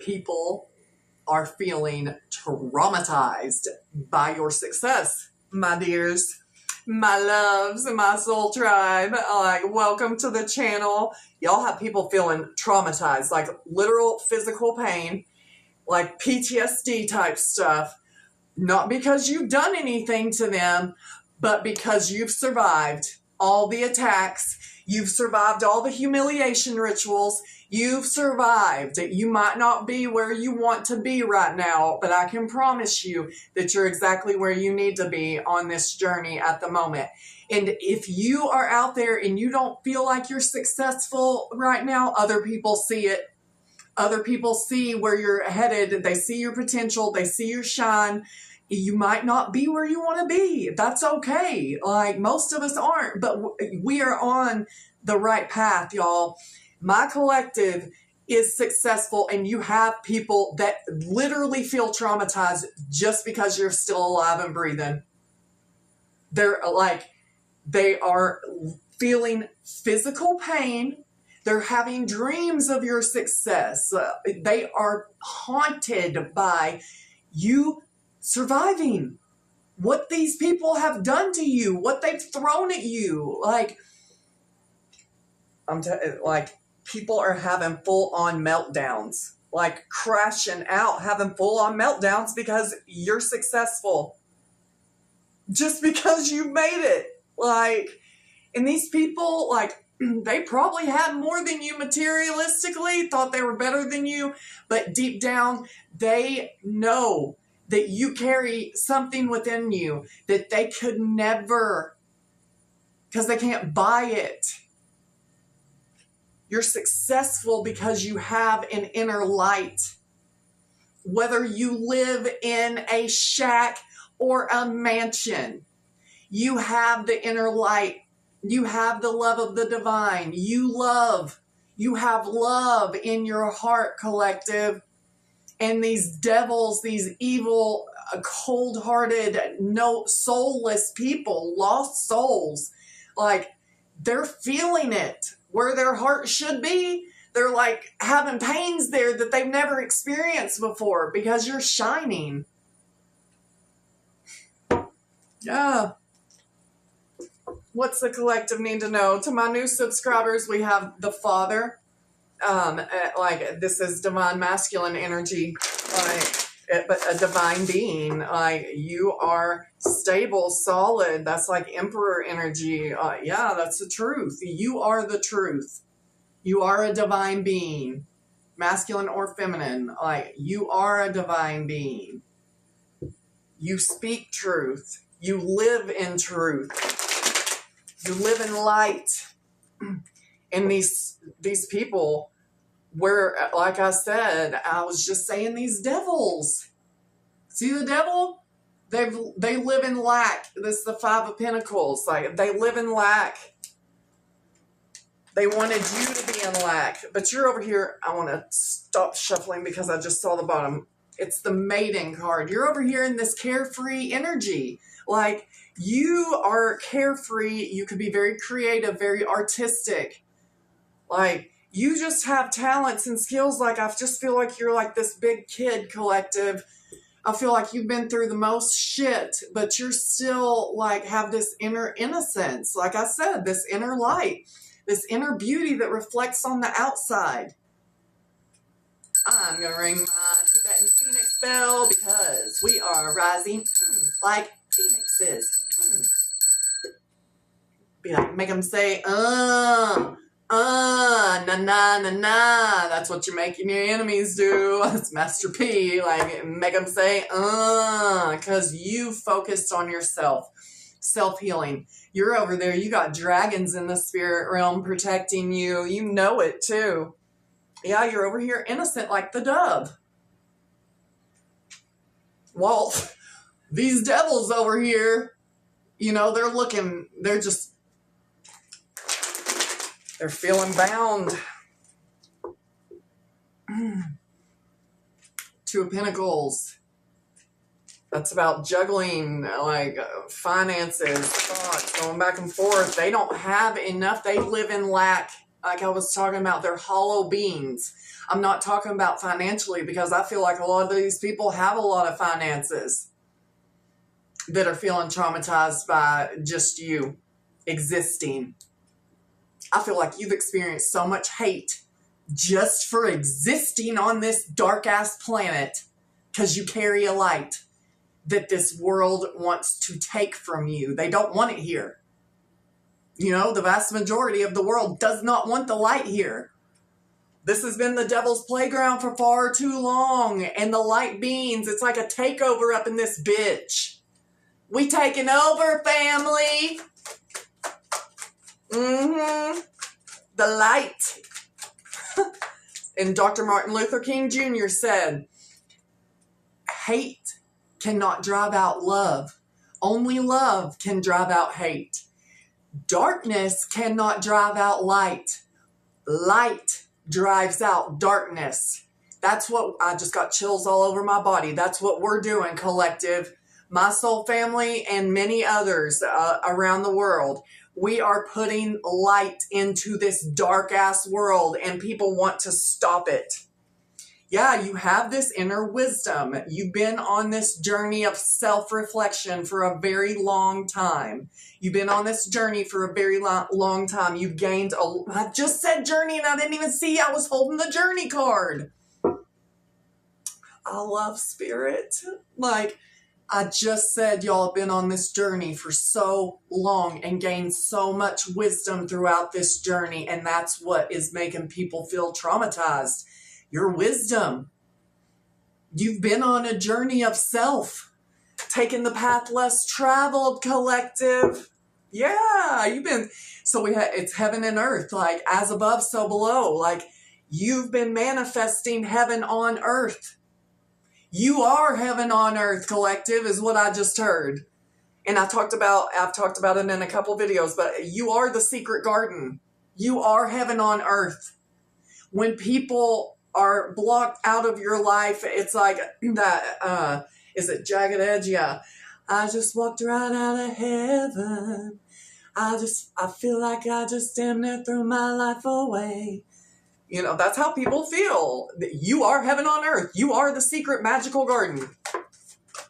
people are feeling traumatized by your success, my dears, my loves, and my soul tribe. Like, welcome to the channel. Y'all have people feeling traumatized, like literal physical pain, like PTSD type stuff. Not because you've done anything to them, but because you've survived all the attacks. You've survived all the humiliation rituals. You've survived. You might not be where you want to be right now, but I can promise you that you're exactly where you need to be on this journey at the moment. And if you are out there and you don't feel like you're successful right now, other people see it. Other people see where you're headed. They see your potential. They see your shine. You might not be where you want to be. That's okay. Like, most of us aren't, but we are on the right path, y'all. My collective is successful, and you have people that literally feel traumatized just because you're still alive and breathing. They are feeling physical pain. They're having dreams of your success. They are haunted by you surviving, what these people have done to you, what they've thrown at you. People are having full-on meltdowns, like crashing out, having full-on meltdowns because you're successful, just because you made it. And these people, they probably had more than you materialistically, thought they were better than you, but deep down, they know that you carry something within you that they could never, because they can't buy it. You're successful because you have an inner light. Whether you live in a shack or a mansion, you have the inner light. You have the love of the divine. You have love in your heart, collective. And these devils, these evil, cold-hearted, soulless people, lost souls, they're feeling it where their heart should be. They're having pains there that they've never experienced before because you're shining. Yeah. What's the collective need to know? To my new subscribers, we have the Father. This is divine masculine energy, but a divine being. You are stable, solid. That's like emperor energy. Yeah, that's the truth. You are the truth. You are a divine being, masculine or feminine. You are a divine being. You speak truth. You live in truth. You live in light. And these people, where, like I said, I was just saying, these devils. See the devil? They live in lack. This is the Five of Pentacles. They live in lack. They wanted you to be in lack. But you're over here. I want to stop shuffling because I just saw the bottom. It's the Maiden card. You're over here in this carefree energy. You are carefree. You could be very creative, very artistic. You just have talents and skills. I just feel like you're this big kid, collective. I feel like you've been through the most shit, but you're still have this inner innocence. Like I said, this inner light, this inner beauty that reflects on the outside. I'm going to ring my Tibetan Phoenix bell because we are rising like phoenixes. Make them say, na na na na. That's what you're making your enemies do. That's Master P. Make them say, because you focused on yourself. Self-healing. You're over there. You got dragons in the spirit realm protecting you. You know it too. Yeah, you're over here innocent like the dove. Well, these devils over here, they're feeling bound. Two of Pentacles. That's about juggling, finances, thoughts, going back and forth. They don't have enough. They live in lack. Like I was talking about, they're hollow beings. I'm not talking about financially, because I feel like a lot of these people have a lot of finances that are feeling traumatized by just you existing. I feel like you've experienced so much hate just for existing on this dark ass planet, because you carry a light that this world wants to take from you. They don't want it here. You know, the vast majority of the world does not want the light here. This has been the devil's playground for far too long. And the light beings, it's like a takeover up in this bitch. We taking over, family. The light. And Dr. Martin Luther King Jr. said, hate cannot drive out love. Only love can drive out hate. Darkness cannot drive out light. Light drives out darkness. That's what, I just got chills all over my body. That's what we're doing, collective. My soul family and many others around the world. We are putting light into this dark ass world, and people want to stop it. Yeah, you have this inner wisdom. You've been on this journey of self-reflection for a very long time. You've been on this journey for a very long time. You've gained I just said journey and I didn't even see I was holding the journey card. I love spirit. Like, I just said y'all have been on this journey for so long and gained so much wisdom throughout this journey, and that's what is making people feel traumatized. Your wisdom. You've been on a journey of self, taking the path less traveled, collective. Yeah, you've been, so it's heaven and earth, like as above, so below. Like, you've been manifesting heaven on earth. You are heaven on earth, collective, is what I just heard. And I've talked about it in a couple videos, but you are the secret garden. You are heaven on earth. When people are blocked out of your life, it's like that, is it Jagged Edge? Yeah. I just walked right out of heaven. I feel like I just damn near threw my life away. You know, that's how people feel. You are heaven on earth. You are the secret magical garden.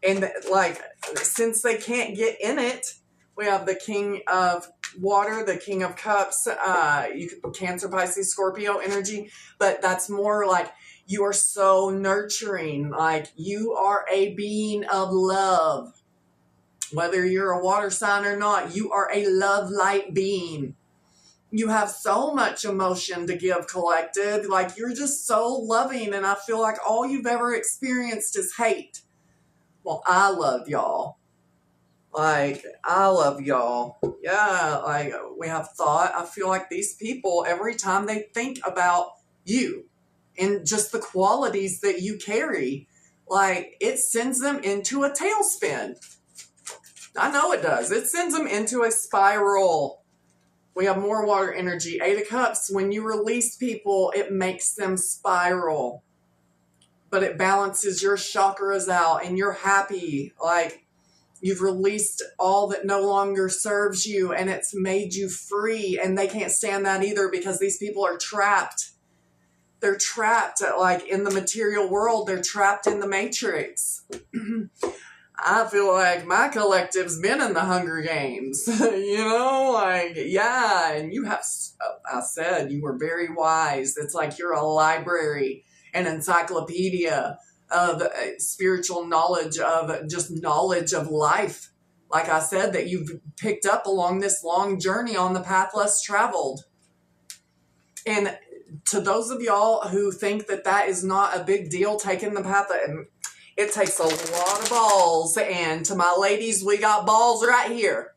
And like, since they can't get in it, we have the King of Water, the King of Cups, Cancer, Pisces, Scorpio energy. But that's more like you are so nurturing. Like, you are a being of love. Whether you're a water sign or not, you are a love light being. You have so much emotion to give, collective. Like, you're just so loving, and I feel like all you've ever experienced is hate. Well, I love y'all. Like, I love y'all. Yeah, like, we have thought. I feel like these people, every time they think about you and just the qualities that you carry, like, it sends them into a tailspin. I know it does. It sends them into a spiral. We have more water energy. 8 of Cups, when you release people, it makes them spiral. But it balances your chakras out, and you're happy. Like, you've released all that no longer serves you, and it's made you free. And they can't stand that either, because these people are trapped. They're trapped, like, in the material world. They're trapped in the matrix. I feel like my collective's been in the Hunger Games, you know, like, yeah, and you have, I said, you were very wise. It's like you're a library, an encyclopedia of spiritual knowledge, of just knowledge of life. Like I said, that you've picked up along this long journey on the path less traveled. And to those of y'all who think that that is not a big deal, taking the path, it takes a lot of balls, and to my ladies, we got balls right here.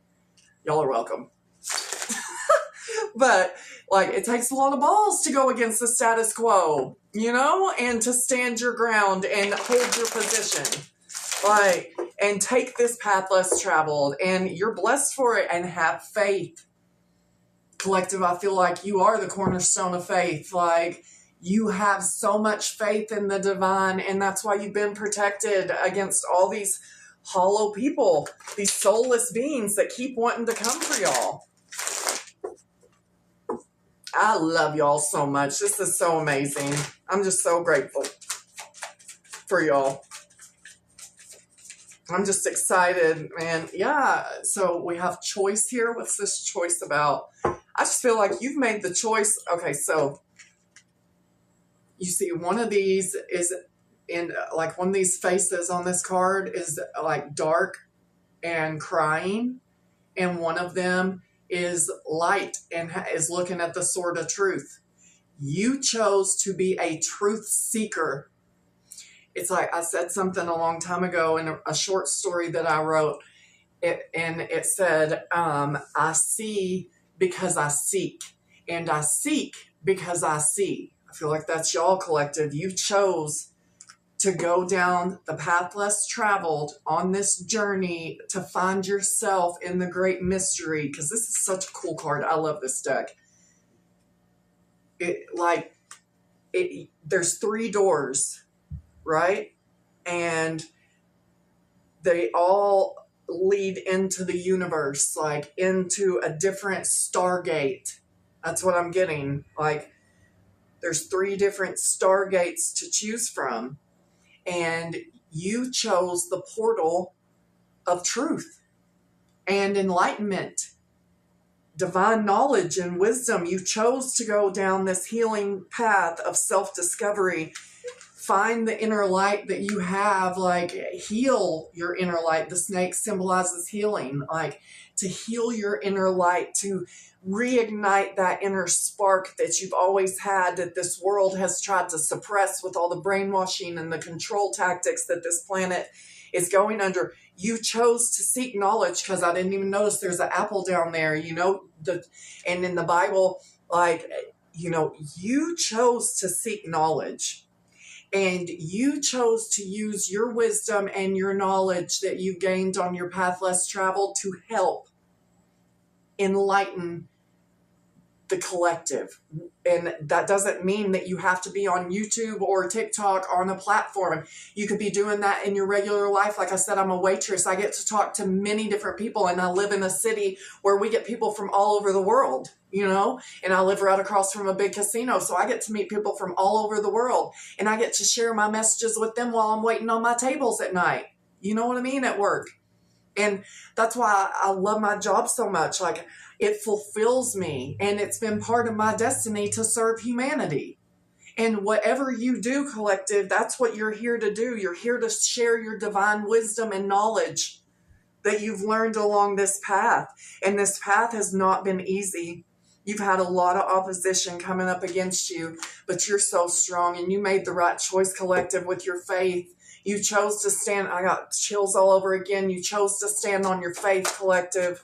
Y'all are welcome. But, like, it takes a lot of balls to go against the status quo, you know, and to stand your ground and hold your position. Like, and take this path less traveled, and you're blessed for it, and have faith. Collective, I feel like you are the cornerstone of faith. Like, you have so much faith in the divine, and that's why you've been protected against all these hollow people, these soulless beings that keep wanting to come for y'all. I love y'all so much. This is so amazing. I'm just so grateful for y'all. I'm just excited, man. Yeah, so we have choice here. What's this choice about? I just feel like you've made the choice. Okay, so you see one of these is in, like, one of these faces on this card is like dark and crying, and one of them is light and is looking at the sword of truth. You chose to be a truth seeker. It's like I said something a long time ago in a short story that I wrote, and it said, I see because I seek, and I seek because I see. I feel like that's y'all collective. You chose to go down the path less traveled on this journey to find yourself in the great mystery, because this is such a cool card. I love this deck. There's 3 doors, right? And they all lead into the universe, like into a different stargate. That's what I'm getting. Like, there's 3 different stargates to choose from. And you chose the portal of truth and enlightenment, divine knowledge and wisdom. You chose to go down this healing path of self-discovery. Find the inner light that you have, like, heal your inner light. The snake symbolizes healing, like, to heal your inner light, to reignite that inner spark that you've always had, that this world has tried to suppress with all the brainwashing and the control tactics that this planet is going under. You chose to seek knowledge, because I didn't even notice there's an apple down there, and in the Bible, like, you chose to seek knowledge. And you chose to use your wisdom and your knowledge that you gained on your path less traveled to help enlighten the collective. And that doesn't mean that you have to be on YouTube or TikTok on a platform. You could be doing that in your regular life. Like I said, I'm a waitress. I get to talk to many different people, and I live in a city where we get people from all over the world, and I live right across from a big casino. So I get to meet people from all over the world, and I get to share my messages with them while I'm waiting on my tables at night. You know what I mean? At work. And that's why I love my job so much. Like, it fulfills me, and it's been part of my destiny to serve humanity. And whatever you do, collective, that's what you're here to do. You're here to share your divine wisdom and knowledge that you've learned along this path. And this path has not been easy. You've had a lot of opposition coming up against you, but you're so strong, and you made the right choice, collective, with your faith. You chose to stand. I got chills all over again. You chose to stand on your faith, collective,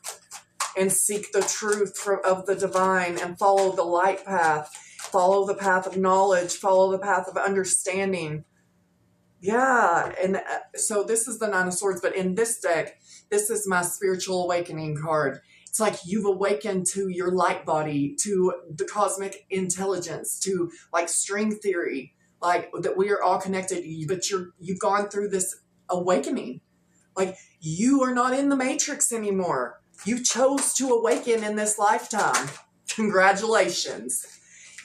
and seek the truth of the divine, and follow the light path, follow the path of knowledge, follow the path of understanding. Yeah, and so this is the 9 of Swords, but in this deck, this is my spiritual awakening card. It's like you've awakened to your light body, to the cosmic intelligence, to, like, string theory, like, that we are all connected, but you've gone through this awakening. Like, you are not in the matrix anymore. You chose to awaken in this lifetime. Congratulations.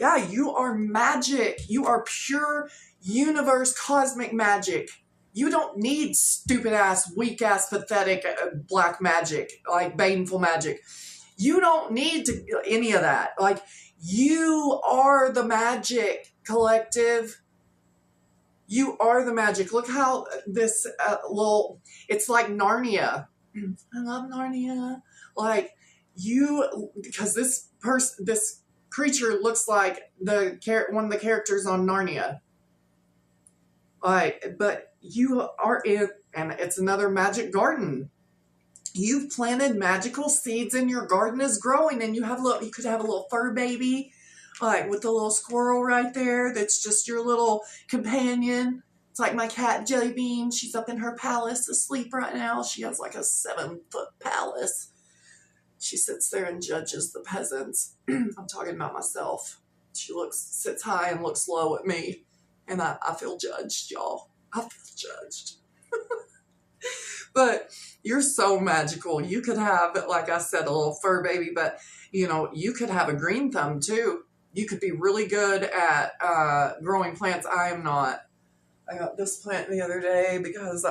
Yeah, you are magic. You are pure universe cosmic magic. You don't need stupid ass, weak ass, pathetic black magic, like baneful magic. You don't need any of that. Like, you are the magic, collective. You are the magic. Look how this it's like Narnia. I love Narnia. Like, because this creature looks like one of the characters on Narnia. Like, but you are in, and it's another magic garden. You've planted magical seeds, and your garden is growing, and you could have a little fur baby, like, with the little squirrel right there. That's just your little companion. It's like my cat, Jelly Bean. She's up in her palace asleep right now. She has like a 7-foot palace. She sits there and judges the peasants. I'm talking about myself. She sits high and looks low at me. And I feel judged, y'all. I feel judged. But you're so magical. You could have, like I said, a little fur baby, but, you could have a green thumb too. You could be really good at growing plants. I am not. I got this plant the other day because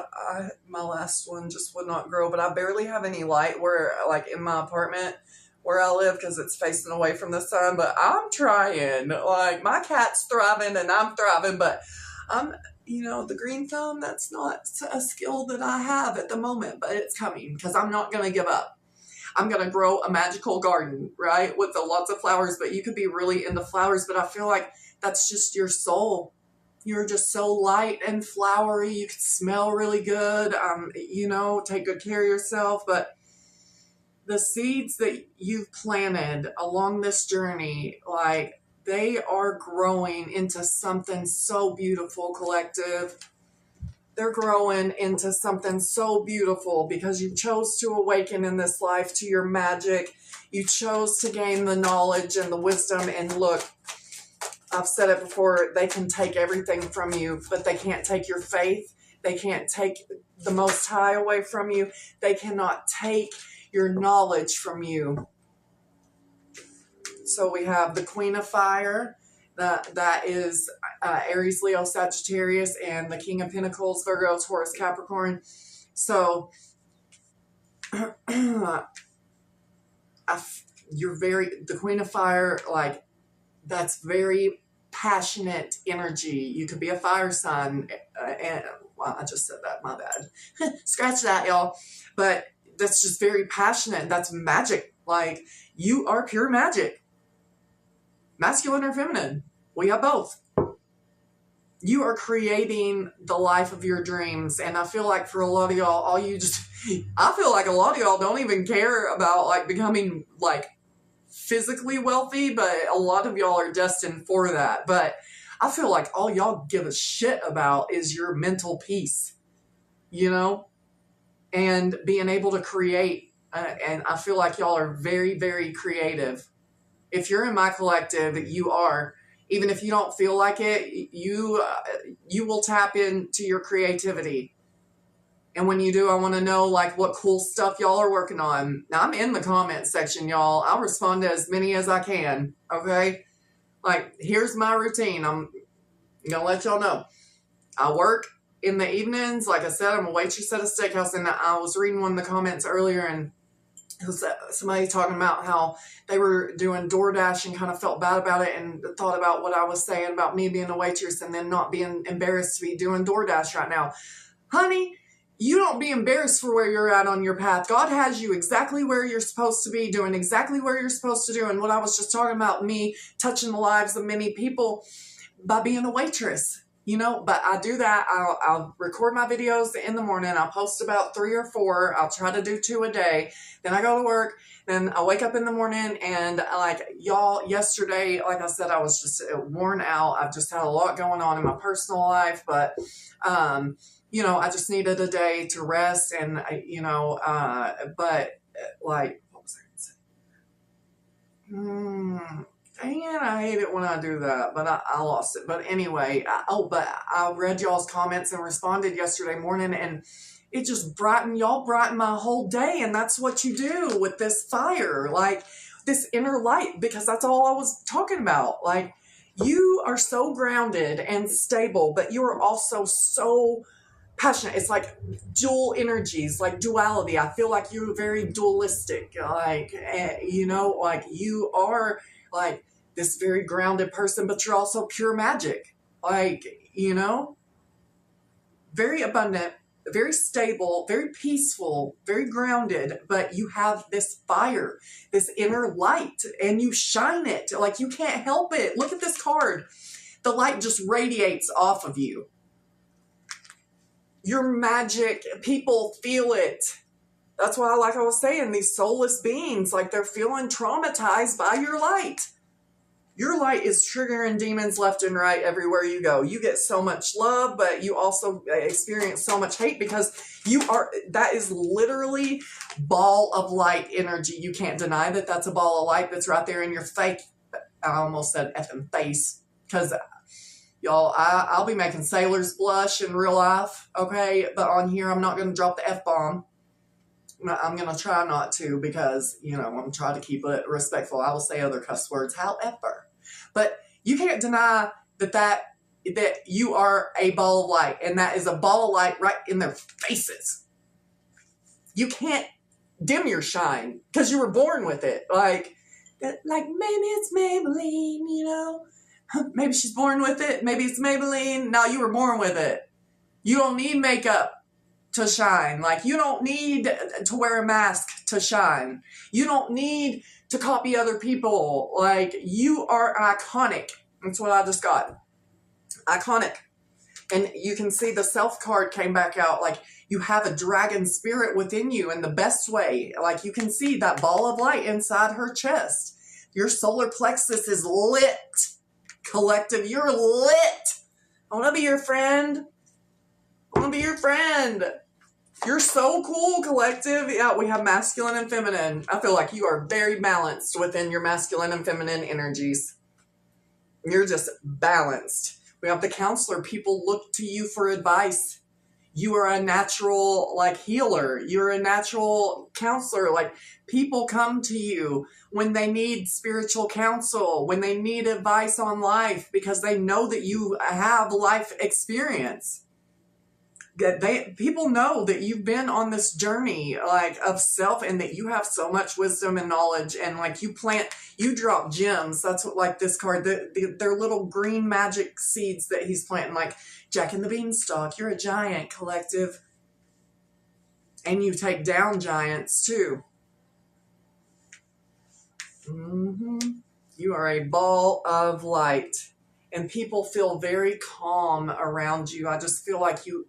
my last one just would not grow, but I barely have any light where, like, in my apartment where I live, because it's facing away from the sun, but I'm trying. Like, my cat's thriving and I'm thriving, but I'm, the green thumb, that's not a skill that I have at the moment, but it's coming because I'm not going to give up. I'm going to grow a magical garden, right, with lots of flowers, but you could be really into flowers, but I feel like that's just your soul. You're just so light and flowery. You can smell really good, take good care of yourself. But the seeds that you've planted along this journey, like, they are growing into something so beautiful, collective. They're growing into something so beautiful because you chose to awaken in this life to your magic. You chose to gain the knowledge and the wisdom. And look, I've said it before, they can take everything from you, but they can't take your faith. They can't take the Most High away from you. They cannot take your knowledge from you. So we have the Queen of Fire, that is Aries, Leo, Sagittarius, and the King of Pentacles, Virgo, Taurus, Capricorn. So the Queen of Fire, like, that's very passionate energy. You could be a fire sign, and well, I just said that, my bad. Scratch that, y'all. But that's just very passionate. That's magic. Like, you are pure magic. Masculine or feminine. We have both. You are creating the life of your dreams. And I feel like for a lot of y'all, I feel like a lot of y'all don't even care about, like, becoming, like, physically wealthy, but a lot of y'all are destined for that. But I feel like all y'all give a shit about is your mental peace, and being able to create. And I feel like y'all are very, very creative. If you're in my collective, you are. Even if you don't feel like it, you will tap into your creativity. And when you do, I want to know, like, what cool stuff y'all are working on. Now, I'm in the comment section, y'all. I'll respond to as many as I can, okay? Like, here's my routine. I'm going to let y'all know. I work in the evenings. Like I said, I'm a waitress at a steakhouse, and I was reading one of the comments earlier, and it was somebody talking about how they were doing DoorDash and kind of felt bad about it and thought about what I was saying about me being a waitress and then not being embarrassed to be doing DoorDash right now. Honey, you don't be embarrassed for where you're at on your path. God has you exactly where you're supposed to be, doing exactly where you're supposed to do. And what I was just talking about, me touching the lives of many people by being a waitress, but I do that. I'll record my videos in the morning. I'll post about 3 or 4. I'll try to do 2 a day. Then I go to work. Then I wake up in the morning, and, like, y'all, yesterday, like I said, I was just worn out. I've just had a lot going on in my personal life, but, I just needed a day to rest, and, but, like, what was I going to say? Dang it, I hate it when I do that, but I lost it. But anyway, but I read y'all's comments and responded yesterday morning, and it just brightened my whole day, and that's what you do with this fire, like, this inner light, because that's all I was talking about. Like, you are so grounded and stable, but you are also so passionate. It's like dual energies, like duality. I feel like you're very dualistic, like, like, you are, like, this very grounded person, but you're also pure magic, like, very abundant, very stable, very peaceful, very grounded, but you have this fire, this inner light, and you shine it. Like, you can't help it. Look at this card. The light just radiates off of you. Your magic, people feel it. That's why, like I was saying, these soulless beings, like, they're feeling traumatized by your light. Your light is triggering demons left and right everywhere you go. You get so much love, but you also experience so much hate because that is literally ball of light energy. You can't deny that that's a ball of light that's right there in your face. I almost said effing face, because, y'all, I'll be making sailors blush in real life, okay? But on here, I'm not going to drop the F-bomb. I'm going to try not to, because, I'm trying to keep it respectful. I will say other cuss words, however. But you can't deny that you are a ball of light, and that is a ball of light right in their faces. You can't dim your shine because you were born with it. Like maybe it's Maybelline, you know? Maybe she's born with it. Maybe it's Maybelline. No, you were born with it. You don't need makeup to shine. Like, you don't need to wear a mask to shine. You don't need to copy other people. Like, you are iconic. That's what I just got. Iconic. And you can see the self card came back out. Like, you have a dragon spirit within you in the best way. Like, you can see that ball of light inside her chest. Your solar plexus is lit. Collective, you're lit. I want to be your friend. I want to be your friend. You're so cool, collective. Yeah, we have masculine and feminine. I feel like you are very balanced within your masculine and feminine energies. You're just balanced. We have the counselor. People look to you for advice. You are a natural, healer. You're a natural counselor. Like, people come to you when they need spiritual counsel, when they need advice on life, because they know that you have life experience. People know that you've been on this journey, of self, and that you have so much wisdom and knowledge, and you drop gems. That's what, this card, they're little green magic seeds that he's planting, like Jack and the Beanstalk. You're a giant, collective. And you take down giants too. You are a ball of light, and people feel very calm around you. I just feel like you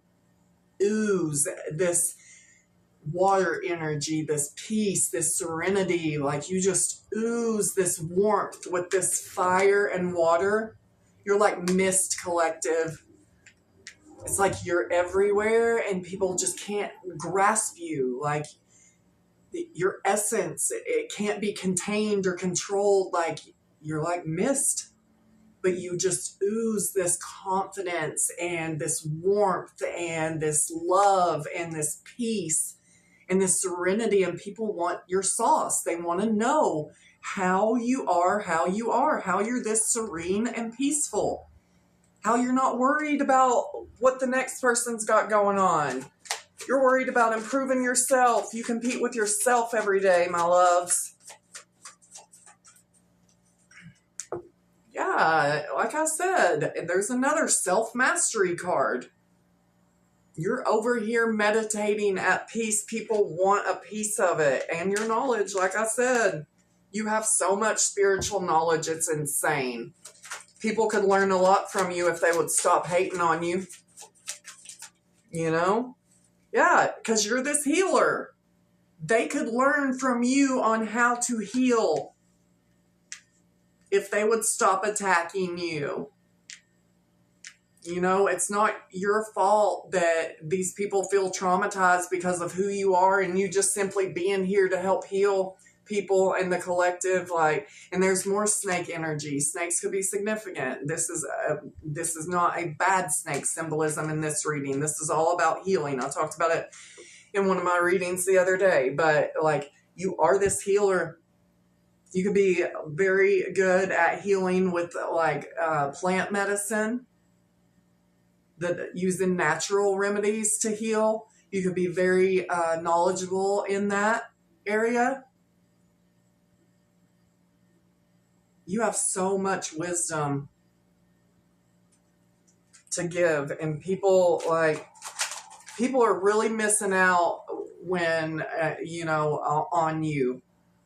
ooze this water energy, this peace, this serenity. Like, you just ooze this warmth with this fire and water. You're like mist, collective. It's like you're everywhere and people just can't grasp you. Like, your essence, it can't be contained or controlled. Like, you're like mist. But you just ooze this confidence and this warmth and this love and this peace and this serenity. And people want your sauce. They want to know how you're this serene and peaceful, how you're not worried about what the next person's got going on. You're worried about improving yourself. You compete with yourself every day, my loves. Yeah, like I said, there's another self-mastery card. You're over here meditating at peace. People want a piece of it. And your knowledge, like I said, you have so much spiritual knowledge, it's insane. People could learn a lot from you if they would stop hating on you. You know? Yeah, because you're this healer. They could learn from you on how to heal if they would stop attacking you. You know, it's not your fault that these people feel traumatized because of who you are, and you just simply being here to help heal people and the collective. And there's more snake energy. Snakes could be significant. This is not a bad snake symbolism in this reading. This is all about healing. I talked about it in one of my readings the other day, but you are this healer. You could be very good at healing with plant medicine, using natural remedies to heal. You could be very knowledgeable in that area. You have so much wisdom to give, and people are really missing out when on you.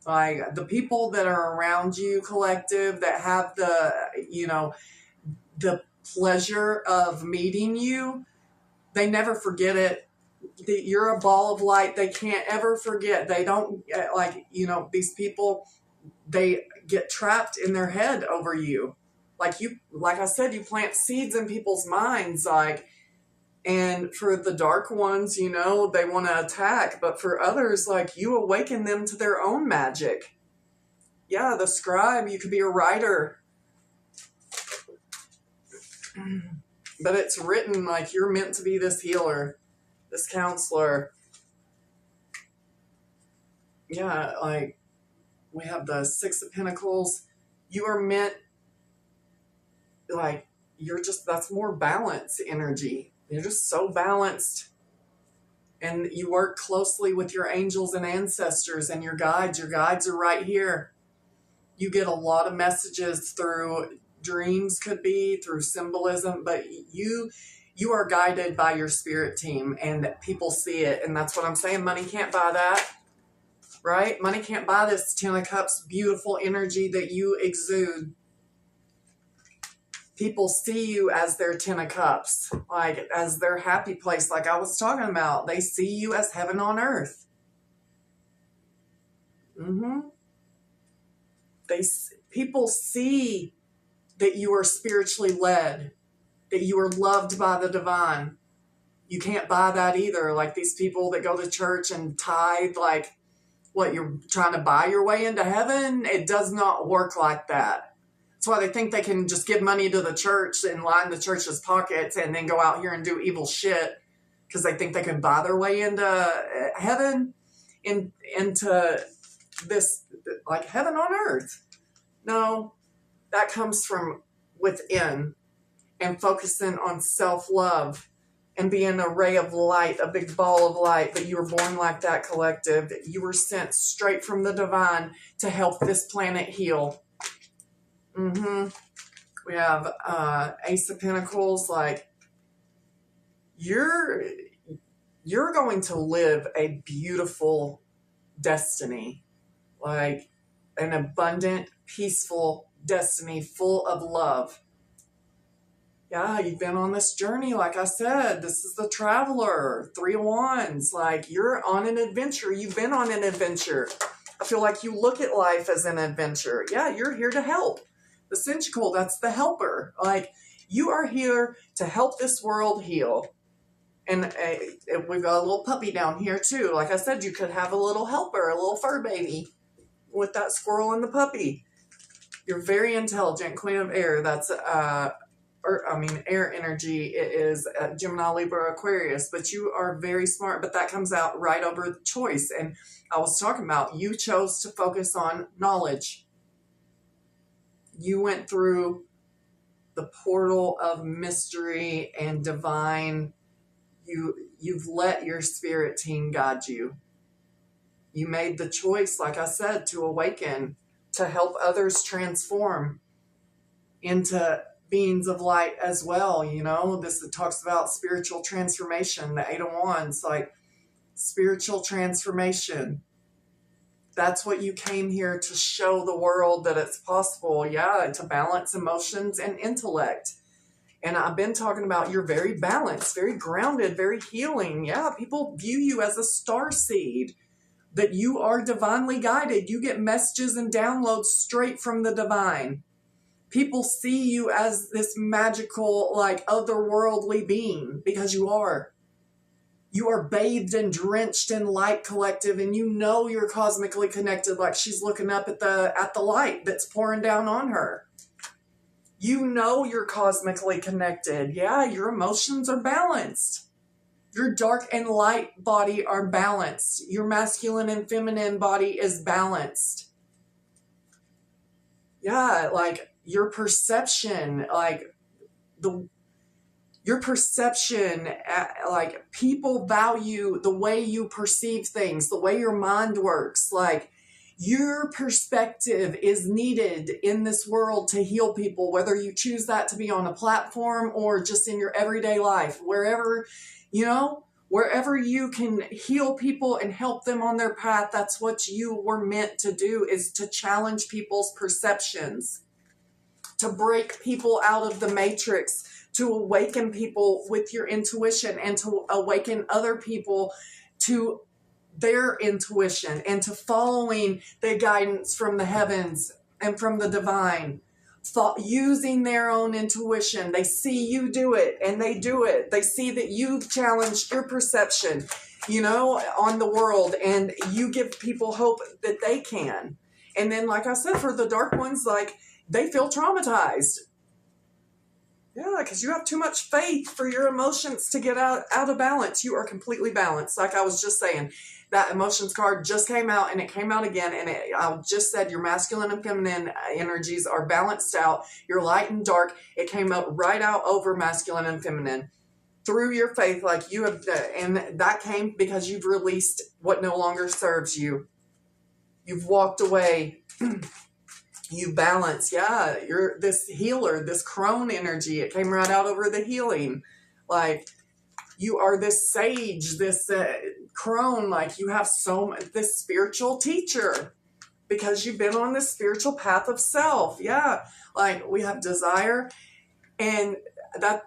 Like, the people that are around you, collective, that have the pleasure of meeting you, they never forget it. You're a ball of light. They can't ever forget. They don't, these people, they get trapped in their head over you. Like I said, you plant seeds in people's minds, and for the dark ones, they want to attack. But for others, you awaken them to their own magic. Yeah, the scribe, you could be a writer. But it's written like you're meant to be this healer, this counselor. Yeah, we have the Six of Pentacles. You are meant like, that's more balance energy. You're just so balanced. And you work closely with your angels and ancestors and your guides. Your guides are right here. You get a lot of messages through dreams, could be through symbolism, but you are guided by your spirit team, and people see it. And that's what I'm saying. Money can't buy that, right? Money can't buy this 10 of Cups beautiful energy that you exude. People see you as their 10 of Cups, like as their happy place, like I was talking about. They see you as heaven on earth. People see that you are spiritually led, that you are loved by the divine. You can't buy that either. Like these people that go to church and tithe, like, what, you're trying to buy your way into heaven? It does not work like that. That's why they think they can just give money to the church and line the church's pockets and then go out here and do evil shit because they think they can buy their way into heaven, into this, like, heaven on earth. No, that comes from within, and focusing on self-love and being a ray of light, a big ball of light. But you were born like that, collective. You were sent straight from the divine to help this planet heal. We have Ace of Pentacles. Like, you're going to live a beautiful destiny, like an abundant, peaceful destiny full of love. Yeah, you've been on this journey. Like I said, this is the Traveler, 3 of Wands. Like, you're on an adventure. You've been on an adventure. I feel like you look at life as an adventure. Yeah, you're here to help. The Sensual, that's the helper. Like, you are here to help this world heal. And we've got a little puppy down here too. Like I said, you could have a little helper, a little fur baby with that squirrel and the puppy. You're very intelligent, Queen of Air. That's air energy. It is Gemini, Libra, Aquarius. But you are very smart. But that comes out right over the choice. And I was talking about, you chose to focus on knowledge. You went through the portal of mystery and divine. You've let your spirit team guide you. You made the choice, like I said, to awaken, to help others transform into beings of light as well. You know, this talks about spiritual transformation, the 8 of Wands, like spiritual transformation. That's what you came here to show the world, that it's possible. Yeah, to balance emotions and intellect. And I've been talking about, you're very balanced, very grounded, very healing. Yeah, people view you as a star seed, that you are divinely guided. You get messages and downloads straight from the divine. People see you as this magical, like, otherworldly being, because you are. You are bathed and drenched in light, collective, and you know you're cosmically connected, like she's looking up at the light that's pouring down on her. You know you're cosmically connected. Yeah, your emotions are balanced. Your dark and light body are balanced. Your masculine and feminine body is balanced. Yeah, like your perception, like people value the way you perceive things, the way your mind works. Like, your perspective is needed in this world to heal people, whether you choose that to be on a platform or just in your everyday life, wherever you can heal people and help them on their path. That's what you were meant to do, is to challenge people's perceptions, to break people out of the matrix, to awaken people with your intuition, and to awaken other people to their intuition and to following the guidance from the heavens and from the divine, using their own intuition. They see you do it, and they do it. They see that you've challenged your perception, on the world, and you give people hope that they can. And then, like I said, for the dark ones, like, they feel traumatized. Yeah, because you have too much faith for your emotions to get out of balance. You are completely balanced. Like I was just saying, that emotions card just came out, and it came out again, and I just said your masculine and feminine energies are balanced out. Your light and dark, it came up right out over masculine and feminine. Through your faith, like you have, and that came because you've released what no longer serves you. You've walked away. You balance. Yeah, you're this healer, this crone energy. It came right out over the healing. Like you are this sage, this crone. Like you have this spiritual teacher because you've been on this spiritual path of self. Yeah, like we have desire, and that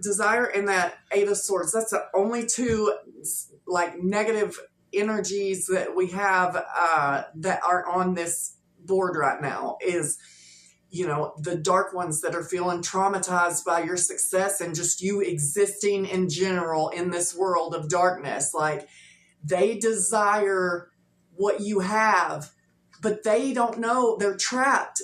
desire and that Eight of Swords. That's the only two like negative energies that we have that are on this board right now. Is, you know, the dark ones that are feeling traumatized by your success and just you existing in general in this world of darkness. Like they desire what you have, but they don't know, they're trapped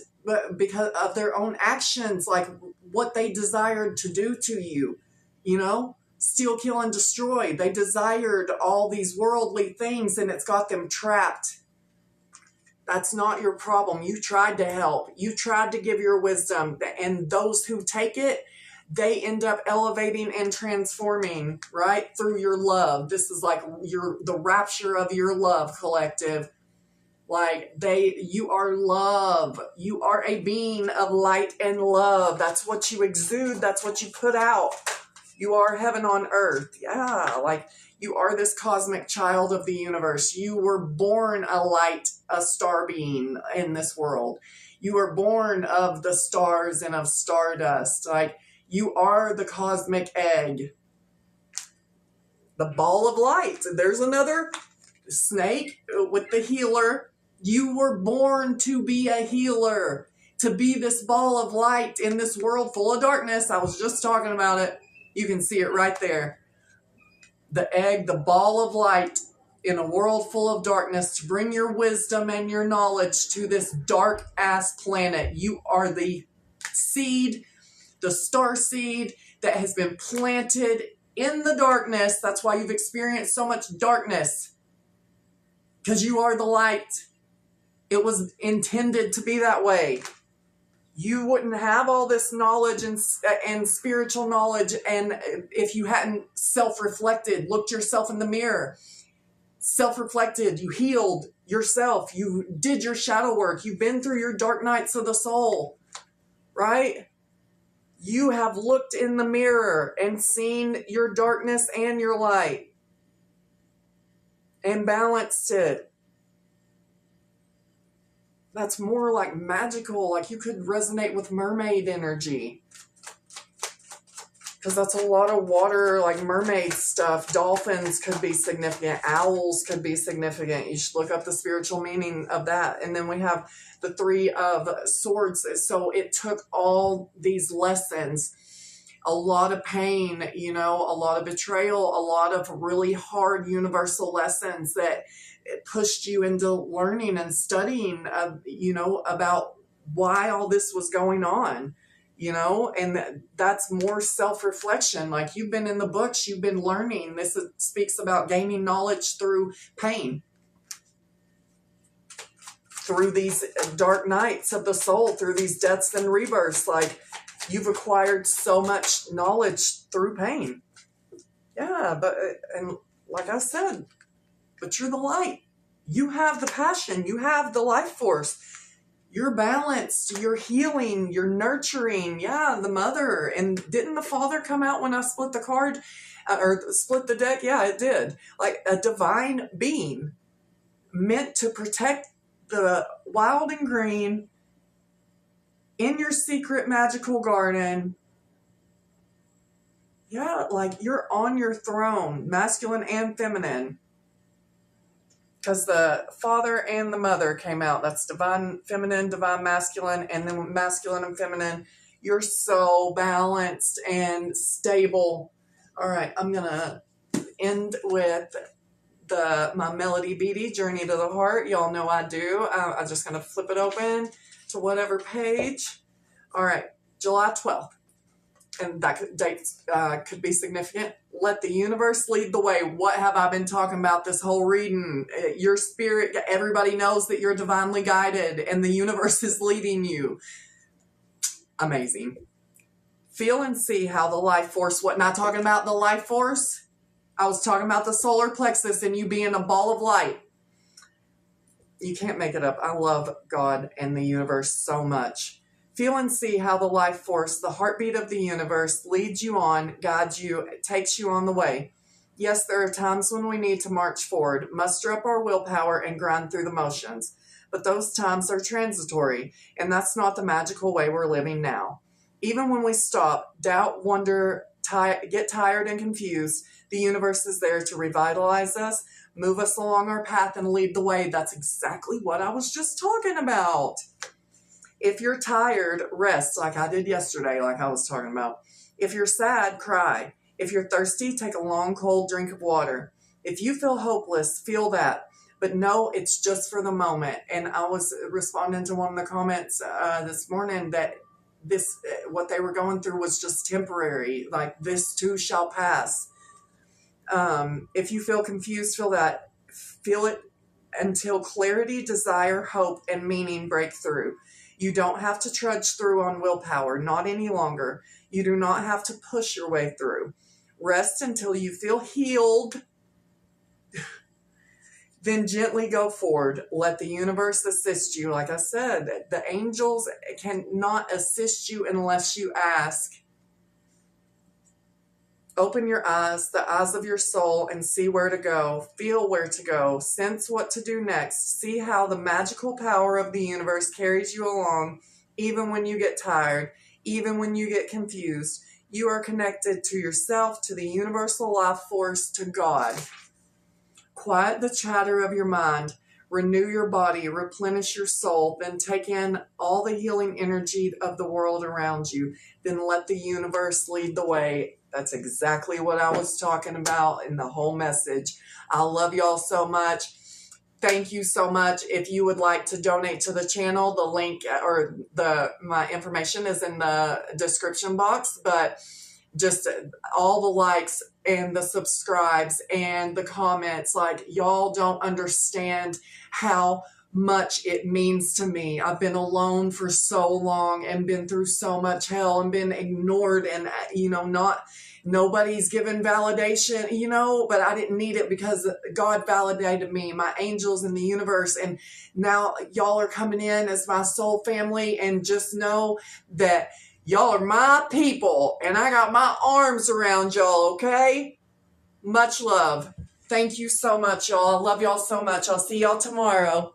because of their own actions, like what they desired to do to you, you know, steal, kill, and destroy. They desired all these worldly things, and it's got them trapped. That's not your problem. You tried to help. You tried to give your wisdom, and those who take it, they end up elevating and transforming, right? Through your love. This is like the rapture of your love, collective. Like you are love. You are a being of light and love. That's what you exude. That's what you put out. You are heaven on earth. Yeah, like you are this cosmic child of the universe. You were born a light, a star being in this world. You were born of the stars and of stardust. Like you are the cosmic egg. The ball of light. There's another snake with the healer. You were born to be a healer, to be this ball of light in this world full of darkness. I was just talking about it. You can see it right there. The egg, the ball of light in a world full of darkness, to bring your wisdom and your knowledge to this dark ass planet. You are the seed, the star seed that has been planted in the darkness. That's why you've experienced so much darkness, because you are the light. It was intended to be that way. You wouldn't have all this knowledge and spiritual knowledge, and if you hadn't self-reflected, looked yourself in the mirror, self-reflected, you healed yourself, you did your shadow work, you've been through your dark nights of the soul, right? You have looked in the mirror and seen your darkness and your light and balanced it. That's more like magical, like you could resonate with mermaid energy. Because that's a lot of water, like mermaid stuff. Dolphins could be significant. Owls could be significant. You should look up the spiritual meaning of that. And then we have the Three of Swords. So it took all these lessons, a lot of pain, you know, a lot of betrayal, a lot of really hard universal lessons that it pushed you into learning and studying, you know, about why all this was going on, you know, and that's more self-reflection. Like you've been in the books, you've been learning. This speaks about gaining knowledge through pain, through these dark nights of the soul, through these deaths and rebirths. Like you've acquired so much knowledge through pain. Yeah, and like I said, but you're the light. You have the passion. You have the life force. You're balanced. You're healing. You're nurturing. Yeah, the mother. And didn't the father come out when I split the card or split the deck? Yeah, it did. Like a divine being meant to protect the wild and green in your secret magical garden. Yeah, like you're on your throne, masculine and feminine. Because the father and the mother came out. That's divine feminine, divine masculine, and then masculine and feminine. You're so balanced and stable. All right, I'm going to end with my Melody Beatty, Journey to the Heart. Y'all know I do. I'm just going to flip it open to whatever page. All right, July 12th. and that dates could be significant. Let the universe lead the way. What have I been talking about this whole reading? Your spirit, everybody knows that you're divinely guided and the universe is leading you. Amazing. Feel and see how the life force, what, not talking about the life force? I was talking about the solar plexus and you being a ball of light. You can't make it up. I love God and the universe so much. Feel and see how the life force, the heartbeat of the universe, leads you on, guides you, takes you on the way. Yes, there are times when we need to march forward, muster up our willpower, and grind through the motions. But those times are transitory, and that's not the magical way we're living now. Even when we stop, doubt, wonder, get tired and confused, the universe is there to revitalize us, move us along our path, and lead the way. That's exactly what I was just talking about. If you're tired, rest like I did yesterday, like I was talking about. If you're sad, cry. If you're thirsty, take a long, cold drink of water. If you feel hopeless, feel that. But no, it's just for the moment. And I was responding to one of the comments this morning that what they were going through was just temporary. Like, this too shall pass. If you feel confused, feel that. Feel it until clarity, desire, hope, and meaning break through. You don't have to trudge through on willpower, not any longer. You do not have to push your way through. Rest until you feel healed. Then gently go forward. Let the universe assist you. Like I said, the angels cannot assist you unless you ask. Open your eyes, the eyes of your soul, and see where to go. Feel where to go. Sense what to do next. See how the magical power of the universe carries you along, even when you get tired, even when you get confused. You are connected to yourself, to the universal life force, to God. Quiet the chatter of your mind. Renew your body, replenish your soul, then take in all the healing energy of the world around you. Then let the universe lead the way. That's exactly what I was talking about in the whole message. I love y'all so much. Thank you so much. If you would like to donate to the channel, the link or my information is in the description box, but just all the likes and the subscribes and the comments, like, y'all don't understand how much it means to me. I've been alone for so long and been through so much hell and been ignored and, nobody's given validation, but I didn't need it because God validated me, my angels in the universe. And now y'all are coming in as my soul family, and just know that y'all are my people and I got my arms around y'all, okay? Much love. Thank you so much, y'all. I love y'all so much. I'll see y'all tomorrow.